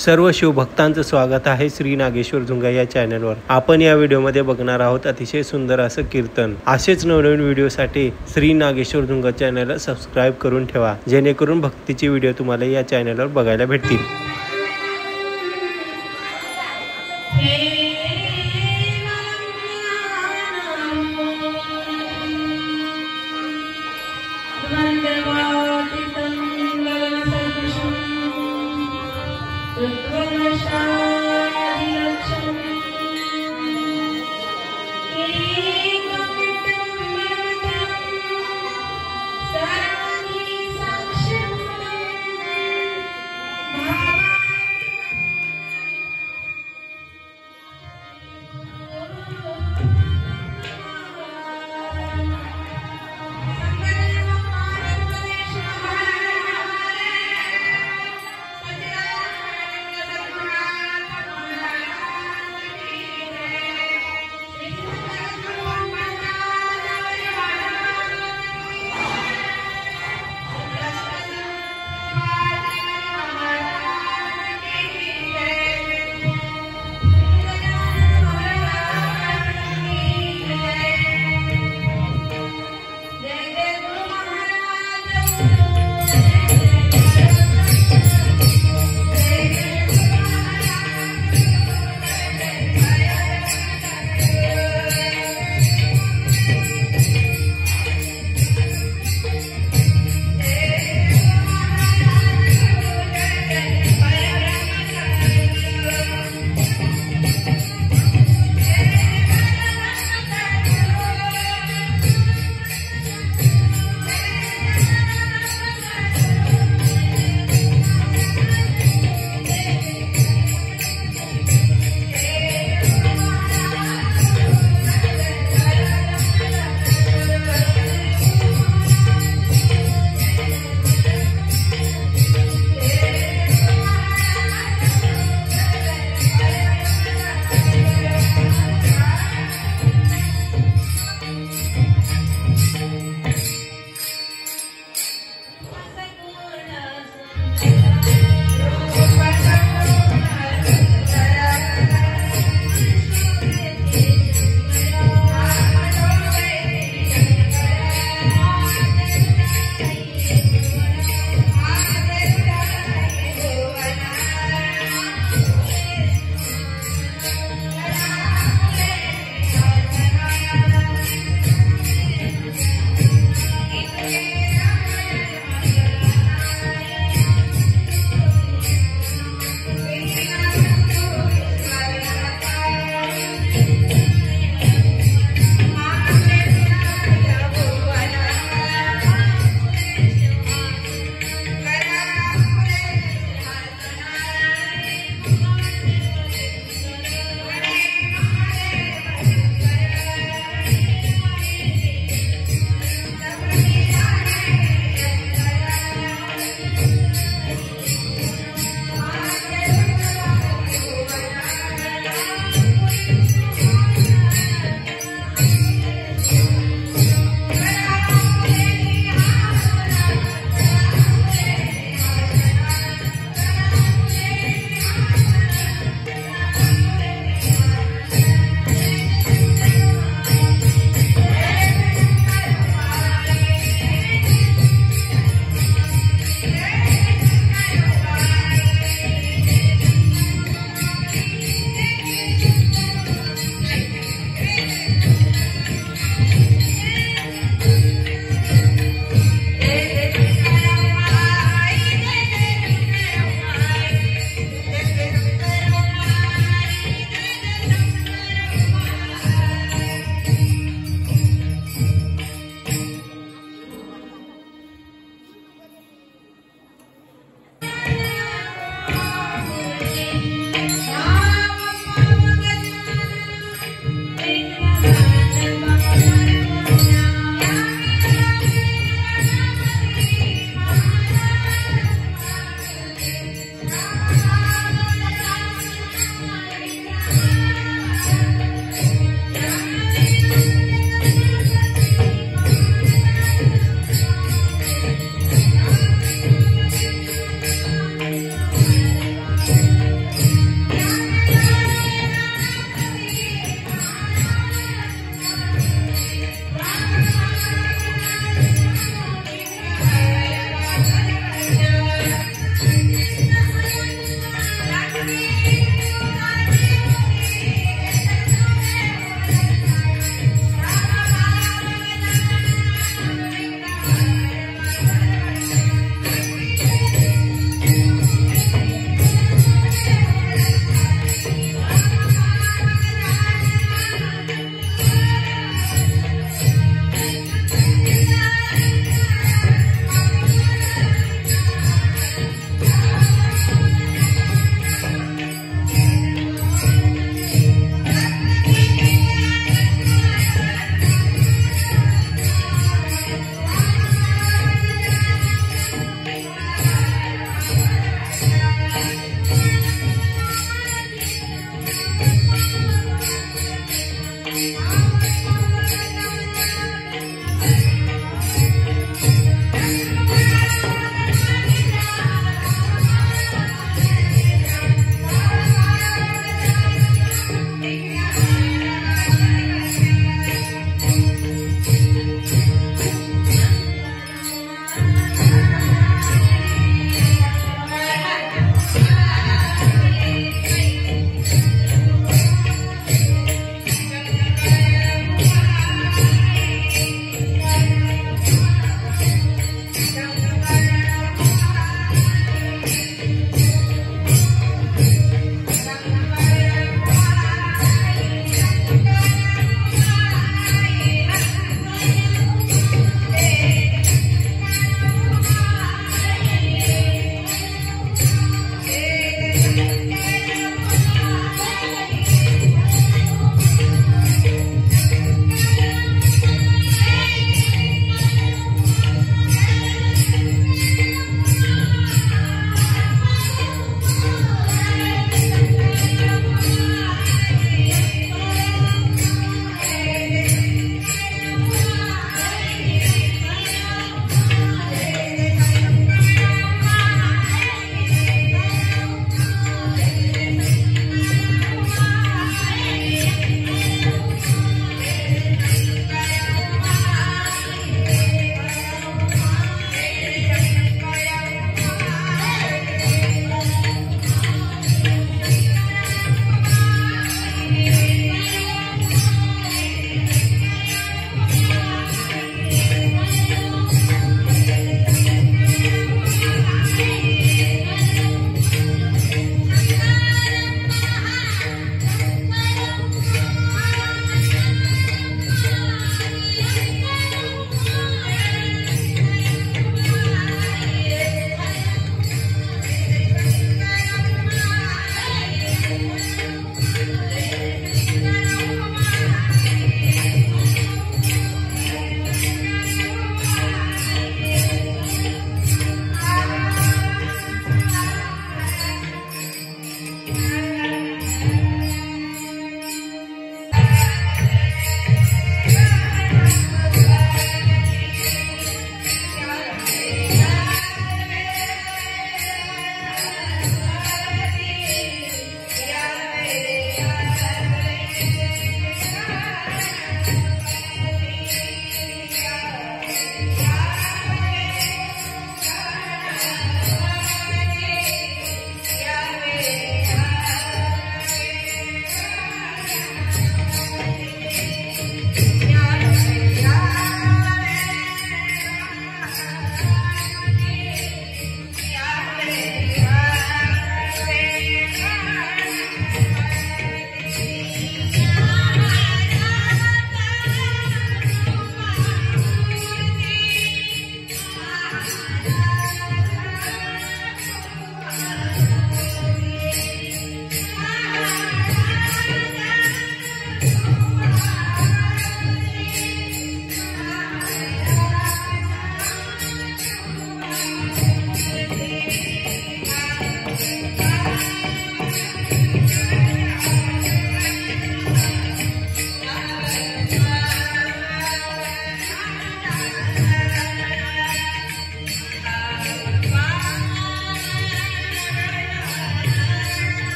सर्व शिवभक्तांचं स्वागत आहे श्री नागेश्वर झुंगा या चॅनलवर। आपण या व्हिडिओमध्ये बघणार आहोत अतिशय सुंदर असं कीर्तन। असेच नवनवीन व्हिडिओसाठी श्री नागेश्वर झुंगा चॅनलला सबस्क्राइब करून ठेवा, जेणेकरून भक्तीचे व्हिडिओ तुम्हाला या चॅनलवर बघायला भेटतील।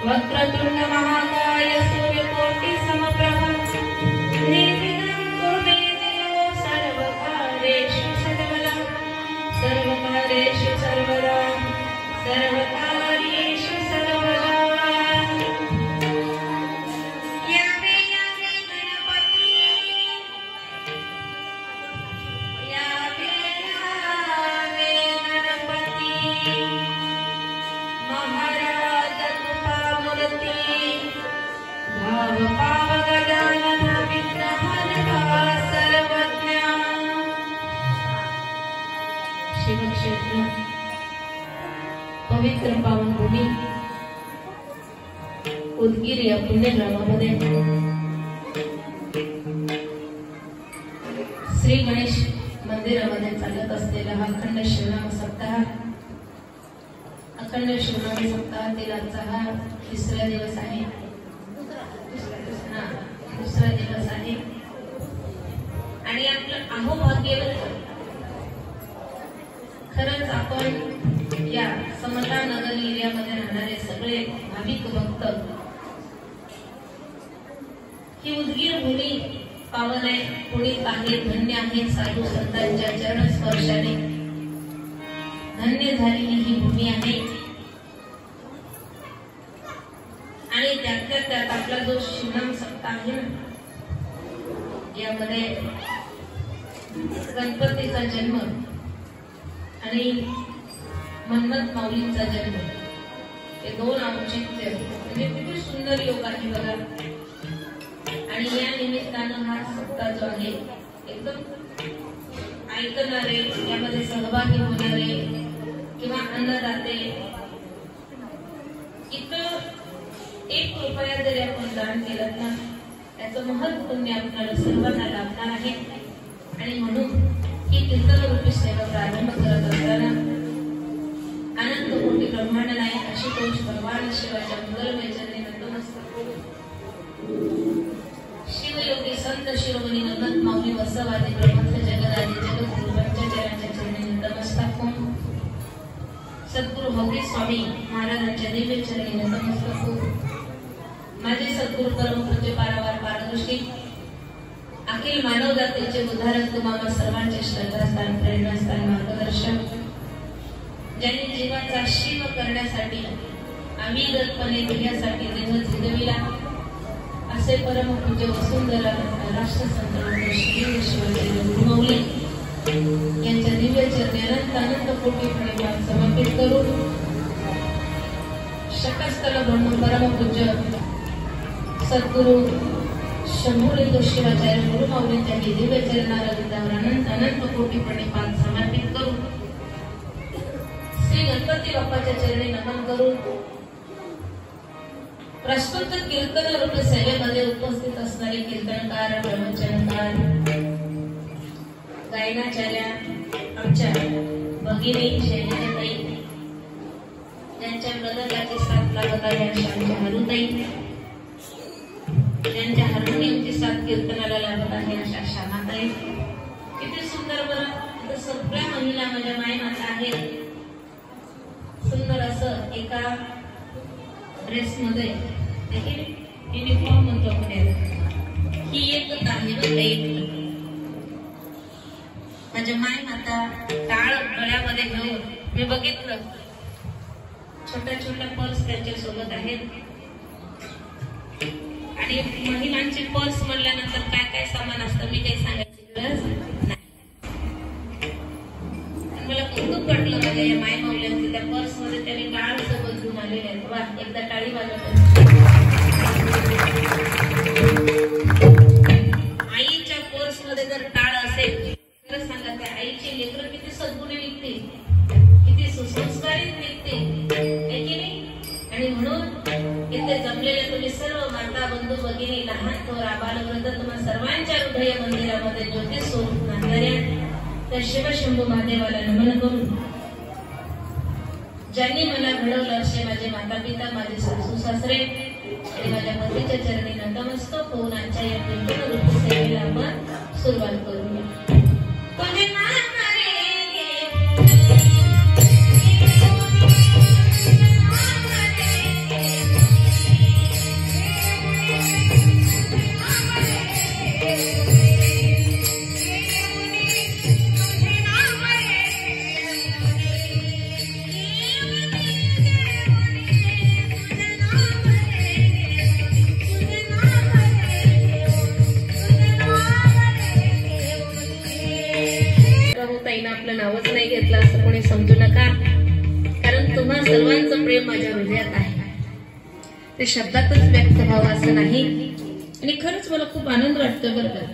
वक्रतुंड महाकाय सूर्यकोटि समप्रभ निर्विघ्नं कुरु मे देव सर्वकार्येषु सर्वदा सर्वकार्येषु सर्वदा सर्वकार्येषु सर्वदा यावे यावे गणपति यावे यावे गणपति महाराज भाव पाव गजानन विघ्नहरता सर्वज्ञ शिवक्षेत्र पवित्र पावनभूमी उदगीर या पुण्यग्रामामध्ये श्री गणेश मंदिरामध्ये चालत असलेला हा अखंड शिवनाम सप्ताह, अखंड शिवनाम सप्ताहातील आजचा हा तिसरा दिवस आहे. दुसरा दिवस आहे आणि आपलं अहोभाग्य खरंच आपण या समता नगर एरियामध्ये राहणारे सगळे भाविक भक्त ही उदगीर भूमी पावन आहे, पुनीत आहे, धन्य आहे. साधू संतांच्या चरण स्पर्शाने धन्य झालेली ही भूमी आहे आणि त्यातल्या त्यात आपला जो शिवनाम सप्ताह आहे ना, यामध्ये गणपतीचा जन्म आणि मन्मथ माऊलींचा जन्म हे दोन औचित्य म्हणजे किती सुंदर योग आहे बघा. आणि या निमित्तानं हा सप्ताह जो आहे एकदम ऐकणारे, यामध्ये सहभागी होणारे किंवा अन्नदाते, इथं 1 रुपया जरी आपण दान केलं ना त्याचं महत् पुण्य आपल्याला सर्वांना लाभणार आहे. आणि म्हणून ही कीर्तनरूपी सेवा प्रारंभ करत असताना अनंत कोटी ब्रह्मांड नायक आशुतोष भगवान शिवाच्या मंगलमय चरणी नतमस्तक होऊन शिवयोगी संत शिरोमणी नमत माऊली वसवादी ब्रह्मस्थ जगदादी जगद्गुरु पंचचरांच्या चरणी नतमस्तक होऊन सद्गुरु हौरी स्वामी महाराजांच्या दिव्य चरणी नतमस्तक होऊन माझे सद्गुरु परम पूज्य पारावार पारदृष्टी अखिल मानव जातीचे उदाहरण तुम्हाला सर्वांचे श्रद्धास्थान, प्रेरणास्थान, मार्गदर्शक, ज्यांनी जीवाचा शिव करण्यासाठी अविरतपणे ध्येयासाठी देह झिजविला असे परम पूज्य वसुंधरा राष्ट्रसंत श्री शिवाजी गुरुमाऊली यांच्या दिव्य चरणी अनंत अनंत कोटी प्रणिपात समर्पित करून शकस्थल ब्रह्म परम पूज्य सद्गुरु शंभुलिंग शिवाचार्य गुरुमाऊलींच्या दिव्य चरणाला विद्यावर अनंत अनंत कोटी प्रणिपात समर्पित करून श्री गणपती बाप्पाच्या चरणी नमन करून प्रस्तुत कीर्तन रूप सेवेमध्ये उपस्थित असणारे कीर्तनकार, प्रवचनकार, गायनाचार्या आमच्या भगिनी शैलजाताई, ज्यांच्या मृदंगाची साथ लागत आहे अशा आमच्या हरुताई, ज्यांच्या हार्मोनियमची साथ कीर्तनाला लागत आहे अशा श्यामाताई. किती सुंदर बरं, सगळ्या महिला माझ्या मायमाता आहेत. सुंदर असं एका ड्रेसमध्ये युनिफॉर्म म्हणतो आपण, ही एक आहे. माझ्या मायमाता टाळ गळ्यामध्ये घेऊन मी बघितलं छोट्या छोट्या पर्स त्यांच्या सोबत आहेत. आणि महिलांची पर्स म्हणल्यानंतर काय काय सामान असतं मी काही सांगायची गरज नाही. मला खूप वाटलं माझ्या या माय माऊल्यांची त्या पर्स मध्ये त्यांनी टाळ सोबत घेऊन आलेले आहेत. वा, एकदा टाळी वाजवतात. आईच्या पर्स मध्ये जर टाळ असेल तर सांगा त्या आईची लेकरं किती सद्गुणी निघतील, किती सुसंस्कारित निघतील, आहे की नाही? आणि म्हणून इथे जमलेले तुम्ही सर्व माता बंधू भगिनी, लहान थोर आबाल वृद्ध, तुम्हा सर्वांच्या हृदय मंदिरामध्ये ज्योती स्वरूप नांदणाऱ्या त्या शिवशंभू महादेवाला नमन करून ज्यांनी मला घडवलं असे माझे माता पिता, माझे सासू सासरे आणि माझ्या पतीच्या चरणी नतमस्तक होऊन आजच्या या कीर्तन रूपी सेवेला आपण सुरुवात करूया. आपलं नावच नाही घेतलं असं कोणी समजू नका, कारण तुम्हा सर्वांचं प्रेम माझ्या हृदयात आहे. ते शब्दातच व्यक्त व्हावं असं नाही. आणि खरंच मला खूप आनंद वाटतोय बरं का.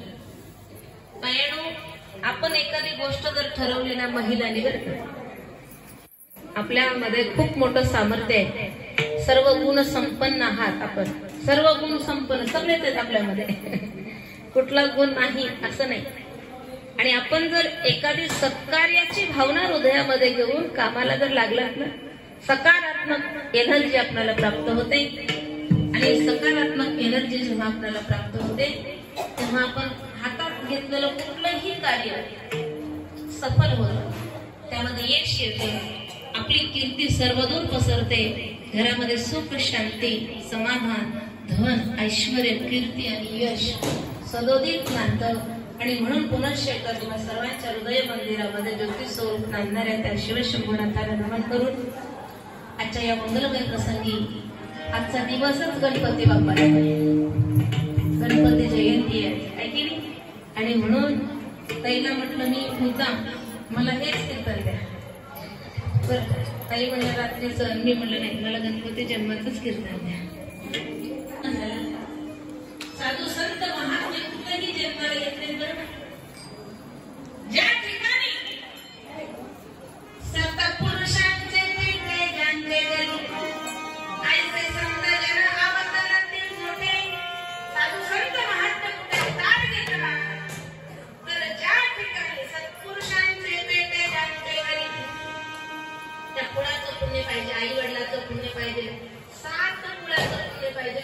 आपण एखादी गोष्ट जर ठरवली ना महिलांनी, बरं आपल्यामध्ये खूप मोठं सामर्थ्य आहे, सर्व गुण संपन्न आहात आपण, सर्व गुण संपन्न सगळेच आहेत आपल्यामध्ये, कुठला गुण नाही असं नाही. आणि आपण जर एखादी सत्कार्याची भावना हृदयामध्ये घेऊन कामाला जर लागलात ना, सकारात्मक एनर्जी आपल्याला प्राप्त होते. आणि सकारात्मक एनर्जी जेव्हा आपल्याला प्राप्त होते तेव्हा आपण हातात घेतलेलं कुठलंही कार्य सफल होतं, त्यामध्ये यश येते, आपली कीर्ती सर्वदूर पसरते, घरामध्ये सुख शांती समाधान धन ऐश्वर कीर्ती आणि यश सदोदित नांदतं. आणि म्हणून पुनश्च एकदा तुम्हा सर्वांच्या हृदय मंदिरामध्ये ज्योती स्वरूप नांदणाऱ्या त्या शिवशंभुनाथाला नमन करून आजच्या या मंगलमय प्रसंगी, आजचा दिवसच गणपती बाप्पा, गणपती जयंती आहे की नाही. आणि म्हणून ताईला म्हटलं मी मुद्दाम मला हेच कीर्तन द्या, बरं ताई म्हणलं रात्रीचं, मी म्हणलं नाही मला गणपती जन्माचंच कीर्तन द्या. साधू संत महात्मे कुठेही जन्माला येते, बरोबर, ज्या ठिकाणी सत्पुरुषांचे पेटे जाणले गेले, ऐसे संत जन अवतरतील मोठे, साधू संत महात्मे कुठे तार घेतला, तर ज्या ठिकाणी सत्पुरुषांचे पेटे जाणले गेले, त्या कुळाचं पुण्य पाहिजे, आई वडिलाचं पुण्य पाहिजे, 7 कुळाचं पुण्य पाहिजे,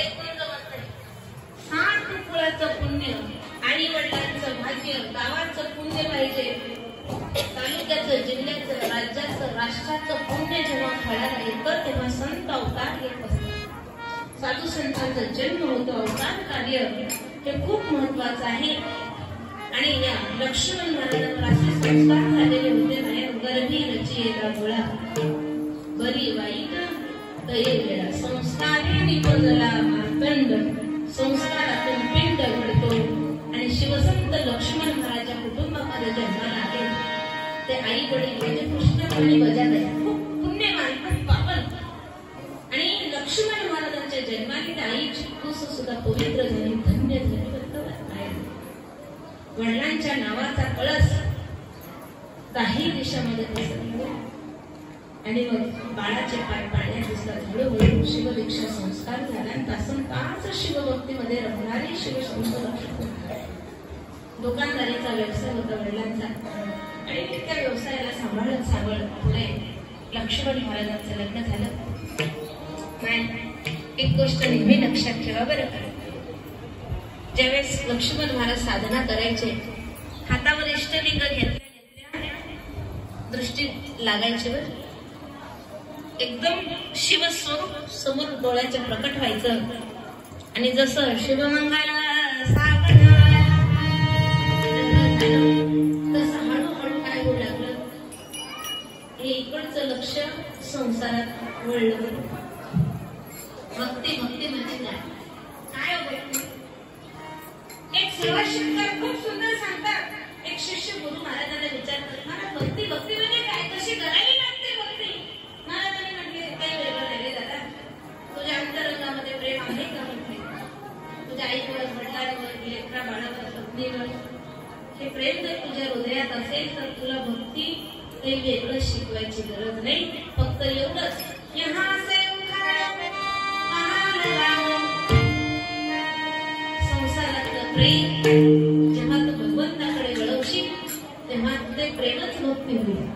एक दोन जमत नाही, 7 कुळाचं पुण्य, आई वडिलांचं भाग्य, गावाचं पुण्य पाहिजे, तालुक्याचं जिल्ह्याचं राज्याचं राष्ट्राचं पुण्य जेव्हा फळाला येतं तेव्हा संत अवतार येत असतात. साधू संतांचा जन्म होतो, अवतार कार्य हे खूप महत्वाचं आहे. आणि या लक्ष्मण महाराजांवर असे संस्कार झालेले होते, बाहेर गर्भी रचियेला गोळा बरी वाईट तये संस्कारे निपजला मार्तंड, संस्कारातून पिंड घडतो. आणि शिवसंत लक्ष्मण महाराजांच्या कुटुंबामध्ये जन्माला आले ते आई वडील म्हणजे कृष्ण आणि बजाताई खूप पुण्यवान, खूप पावन. आणि लक्ष्मण महाराजांच्या जन्माने आईची कुस सुद्धा पवित्र झाली, धन्य झाली. वडिलांच्या नावाचा कळस 10 दिशामध्ये पसरला आणि मग बाळाचे पाय पाण्यात दिसतात. हळूहळू शिवदीक्षा संस्कार झाला आणि तासन तास शिवभक्तीमध्ये रमणारी शिवसंत लक्ष्मण. दुकानदारीचा व्यवसाय होता वडिलांचा आणि त्या व्यवसायाला सांभाळत पुढे लक्ष्मण महाराजांचं लग्न झालं. एक गोष्ट नेहमी लक्षात ठेवा बरं का, ज्यावेळेस लक्ष्मण महाराज साधना करायचे, हातावर इष्टलिंग घेतल्या दृष्टी लागायची, वर एकदम शिवस्वरूप समोर डोळ्याच्या प्रकट व्हायचं. आणि जसं शिवमंगला सावधान तसं हळूहळू काय होऊ लागलं, हे इकडचं लक्ष संसारात वळलं. भक्ती भक्ती म्हणजे काय होत. एक सुभाषितकार खूप सुंदर सांगतात, एक शिष्य गुरु महाराजांना विचारतात, महाराज भक्ती भक्ती म्हणजे काय, कशी करावी लागते भक्ती. महाराजांनी म्हटले काही वेगळं नाही रे दादा, तुझ्या अंतरंगामध्ये प्रेम आहे का म्हटले, तुझ्या आईवर वडिलांवर लेकरा बाळावर पत्नीवर हे प्रेम जर तुझ्या हृदयात असेल तर तुला भक्ती काही वेगळं शिकवायची गरज नाही, फक्त एवढंच यहाँ से प्रेम जेव्हा तू भगवंताकडे वळवशील तेव्हा ते प्रेमच भक्ती होईल.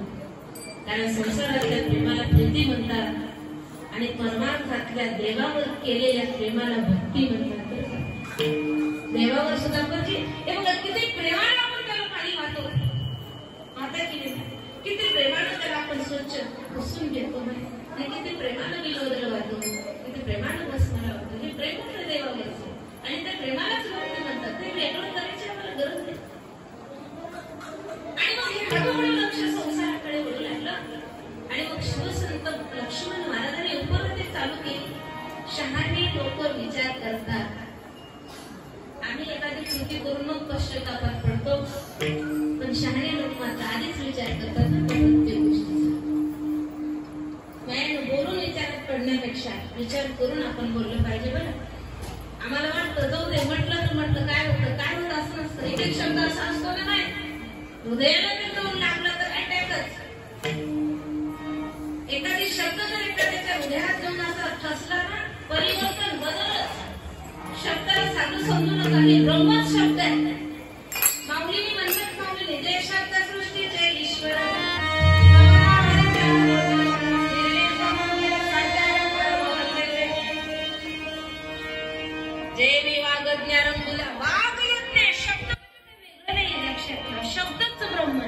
कारण संसारातल्या प्रेमाला प्रीती म्हणतात आणि परमार्थातल्या देवावर केलेल्या प्रेमाला भक्ती म्हणतात. देवावर सुद्धा म्हणजे हे बघा किती प्रेमानं आपण त्याला पाणी वाहतो, आता किती प्रेमानं त्याला आपण स्वच्छ पुसून घेतो, आणि किती प्रेमानं विलोदला वाहतो, किती प्रेमानं भस्माला वाहतो. हे प्रेम होतं देवावरचं आणि त्या प्रेमालाच भक्ती म्हणतात. ते वेगळं करायची आम्हाला गरज नाही. आणि मग हे हळूहळू लक्ष संसाराकडे वळू लागलं आणि मग शिवसंत लक्ष्मण महाराजांनी उपरती चालू केली. शहाणे लोक विचार करतात, आम्ही एखादी कृती करून मग पश्चातापात पडतो, पण शहाणे लोक मात्र आधीच विचार करतात ना प्रत्येक गोष्टीचा. बोलून विचारात पडण्यापेक्षा विचार करून आपण बोललं पाहिजे. बरं आम्हाला वाटतं जाऊ दे, म्हटलं तर म्हटलं काय होतं असं नसतं. एक शब्द असा असतो ना, नाही हृदयाला बिंदून लागलं तर अटॅकच. एखादी शब्द जर एखाद्याच्या हृदयात जाऊन असा ठसला ना, परिवर्तन बदलच. शब्दाला साधू समजू नका, हे ब्रह्मच शब्द आहे. माऊलीने म्हणतात, माऊलीने जय शब्द सृष्टी जय ईश्वर, जय मी वागज्ञारंभुला. वागयज्ञ शब्द वेगळं नाही लक्षात ठेवा. शब्दच ब्रह्म,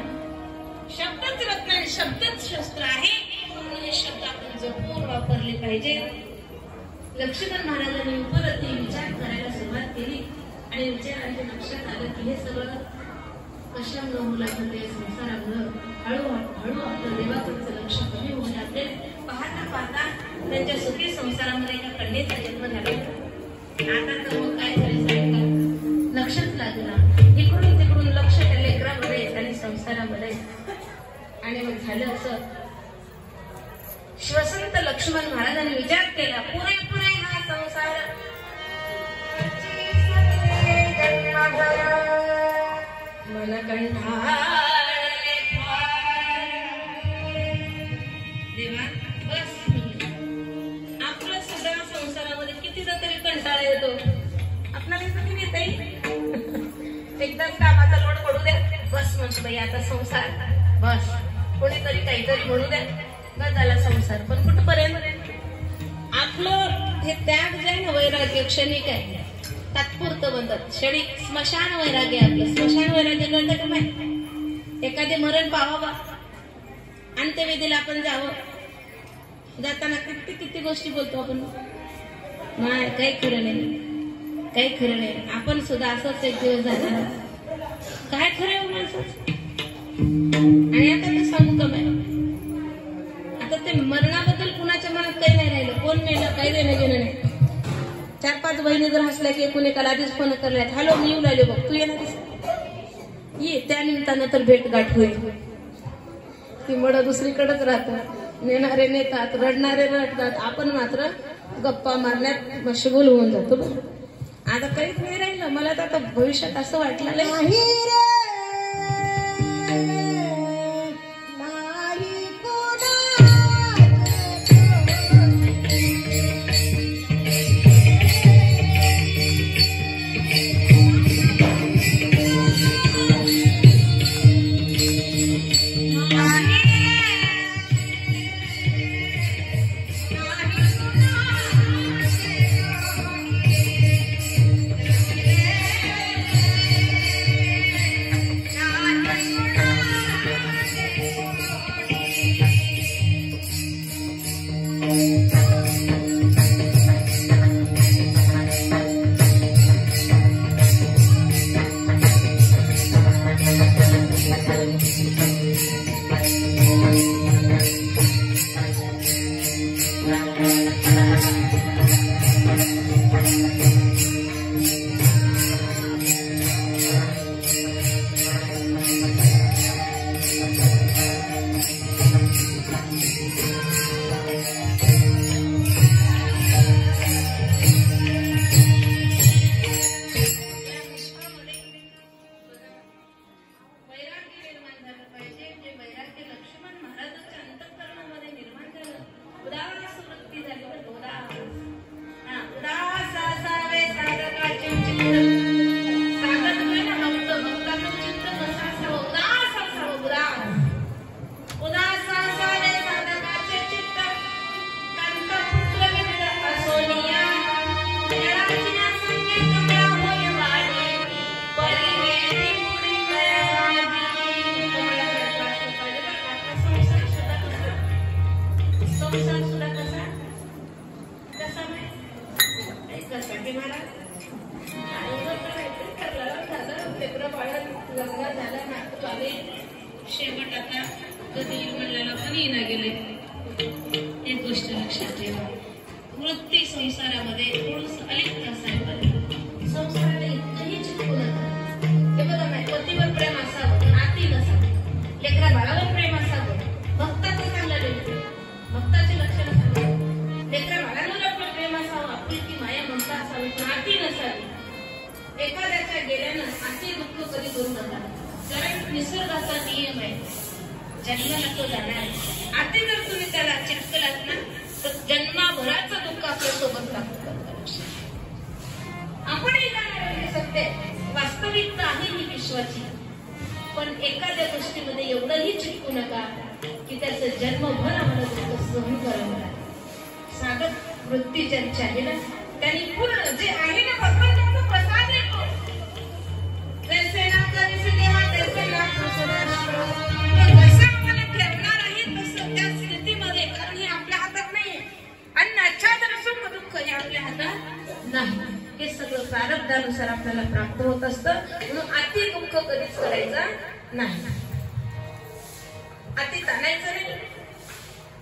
शब्दच रत्न आहे, शब्दच शस्त्र आहे. म्हणून हे शब्द आपण जपून वापरले पाहिजे. लक्ष्मण महाराजांनी परत विचार करायला सुरुवात केली आणि विचारांच्या लक्षात आलं की हे सगळं कशामुळे मुलाकडे संसारामुळं हळूहळू आपलं देवाकडचं लक्ष कमी होऊ लागले. पाहता पाहता त्यांच्या सुखी संसारामध्ये एका कन्येचा जन्म झाला. आता तर मग काय झालं लक्षच लागला. इकडून तिकडून लक्ष त्या लेकरामध्ये आणि संसारामध्ये. आणि मग झालं असं, शिवसंत लक्ष्मण महाराजांनी विचार केला, पुरे हा संसार मन कंठाळले देवा. बस आपलं सुद्धा संसारामध्ये कितीदा तरी कंटाळा येतो. आपल्याला येतो की नाही ताई? एकदाच कामाचा लोड पडू द्या, बस म्हणतो बाई आता संसार, बस कोणीतरी काहीतरी म्हणू द्या, बस झाला संसार. पण कुठपर्यंत? आपलं हे त्याग जे आहे ना, वैराग्य क्षणिक आहे, तात्पुरतं बनतात. क्षणिक स्मशान वैराग्य. आपलं स्मशान वैराग्य कळतं का नाही? एखादे मरण पाहावा, अंत्यविधीला आपण जावं, जाताना किती किती गोष्टी बोलतो आपण. नाही काही खरं नाही, काही खरं नाही. आपण सुद्धा असंच एक दिवस जाणार. काय खरं आहे माणसाचं? आणि आता ते सांगू का नाही, आता ते मरणाबद्दल कुणाच्या मनात काही नाही राहिलं. कोण मेलं काही देणं घेणं नाही. 4-5 बहिणी जर हसल्या की एकूण एकाला आधीच फोन करल्यात, हॅलो मी येऊ लागले बघ, तू येणार ये. त्या निमित्तानं तर भेटगाठ होईल. ती मड दुसरीकडेच राहतात. नेणारे नेतात, रडणारे रडतात. आपण मात्र गप्पा मारण्यात मशगूल होऊन जातो. आता काहीच नाही राहिलं. मला तर आता भविष्यात असं वाटलं नाही. शेवट आता कधी म्हणलेला पण येणं गेले. एक गोष्ट लक्षात ठेवा, वृत्ती संसारामध्ये थोडंसं अलिप्त असायला संसाराला इतकंही चिटकू नका. हे बघा नाही, पतीवर प्रेम असावं, नाती नसावं, लेकरा बाळावर प्रेम असावं, भक्ताचं चांगलं लिहिलं, भक्ताचे लक्षण असावं, लेकरा बाळांवर आपलं प्रेम असावं, आपुलकी माया ममता असावी, नाती नसावी. एखाद्याच्या गेल्यानं असे दुःख कधी करू नका. कारण निसर्गाचा नियम आहे, जन्माला तो जाणार. आधी जर तुम्ही त्याला चिटकलात ना तर जन्माभराचं दुःख आपल्या सोबत लागतं. आपणही जाणार हे सत्य, वास्तविकता आहे ही विश्वाची. पण एखाद्या गोष्टीमध्ये एवढंही चिटकू नका की त्याचं जन्मभर आम्हाला दुःख सहन करावं लागेल. सागर वृत्ती ज्यांची आहे ना त्यांनी पूर्ण जे आहे ना भगवान त्यांचा प्रसाद येतो. जैसे ना करीसी देवा तैसे ना प्रसाद. जसं आम्हाला ठेवणार आहे तसं त्या स्थितीमध्ये, कारण हे आपल्या हातात नाही. आणि आच्छादन सुख दुःख हे आपल्या हातात नाही. हे सगळं प्रारब्धानुसार आपल्याला प्राप्त होत असतं. म्हणून अति दुःख कधीच करायचं नाही, अति ताणायचं नाही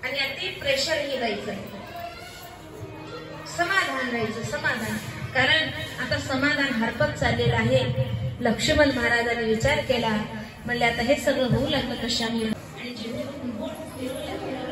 आणि अति प्रेशरही द्यायचं नाही. समाधान राहायचं, समाधान. कारण आता समाधान हरपत चाललेलं आहे. लक्ष्मण महाराजांनी विचार केला, म्हणले आता हे सगळं होऊ लागलं कशामुळे. आणि जेव्हा बोट फिरू लागलं